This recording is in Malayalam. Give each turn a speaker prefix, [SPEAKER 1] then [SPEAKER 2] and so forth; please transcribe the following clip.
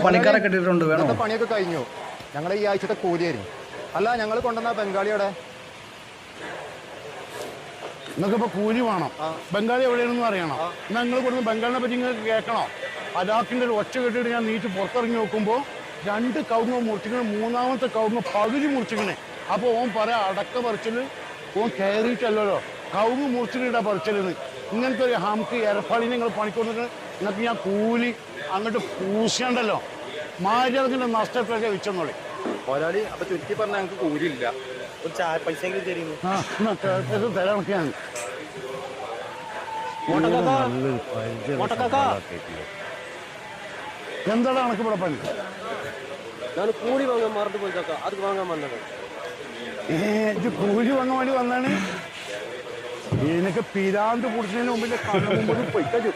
[SPEAKER 1] പണിക്കാരൊക്കെ ഇട്ടിട്ടുണ്ട്.
[SPEAKER 2] പണിയൊക്കെ കഴിഞ്ഞു. ഞങ്ങളെ ഈ ആഴ്ചത്തെ കൂലിയായിരുന്നു. അല്ല, ഞങ്ങൾ കൊണ്ടുവന്ന ബംഗാളിയോടെ.
[SPEAKER 3] നിങ്ങൾക്കിപ്പോ കൂലി വേണം. ബംഗാളി എവിടെയാണെന്ന് അറിയണം. എന്നാൽ നിങ്ങൾ കൊടുക്കുന്ന ബംഗാളിനെ പറ്റി നിങ്ങൾക്ക് കേൾക്കണോ? അലാക്കിന്റെ ഒരു ഒച്ച കെട്ടിട്ട് ഞാൻ നീറ്റ് പുറത്തിറങ്ങി നോക്കുമ്പോൾ 2 കവുങ്ങ് മുറിച്ചിക്കണേ, 3ാമത്തെ കവുങ്ങ് പകുതി മുറിച്ചിക്കണേ. അപ്പൊ ഓൻ പറയാ അടക്ക പറിച്ചല് ഓൻ കയറിയിട്ടല്ലോ, കവുങ്ങ് മുറിച്ചിട്ടാ പറിച്ചലെന്ന്. ഇങ്ങനത്തെ ഒരു ഹംക്ക് എരപ്പാളിനെ നിങ്ങൾ പണിക്കൊണ്ടിട്ട് നിങ്ങൾക്ക് ഞാൻ കൂലി അങ്ങോട്ട് പൂശണ്ടല്ലോ. മാര്യാദത്തിന്റെ നഷ്ടത്തൊക്കെ വെച്ചെന്നോളി.
[SPEAKER 2] ഒരാളി അപ്പൊ ചുരുക്കി പറഞ്ഞാൽ ഞങ്ങൾക്ക് കൂലിയില്ല. ഒരു ചായ പൈസ തരുന്നു.
[SPEAKER 3] തരാനൊക്കെയാണ്. എന്താണ് കണക്ക് ഇവിടെ പണി?
[SPEAKER 4] ഞാൻ കൂലി വാങ്ങാൻ മറന്നു പോയിക്കാക്ക, അത് വാങ്ങാൻ വന്നത്.
[SPEAKER 3] ഇത് കൂലി വാങ്ങാൻ വേണ്ടി വന്നാണ്. എനിക്ക് പിരാന്ത് കുടിച്ചതിന് മുമ്പിൽ കണ്ണു മുമ്പിൽ പൊയ്ക്കു.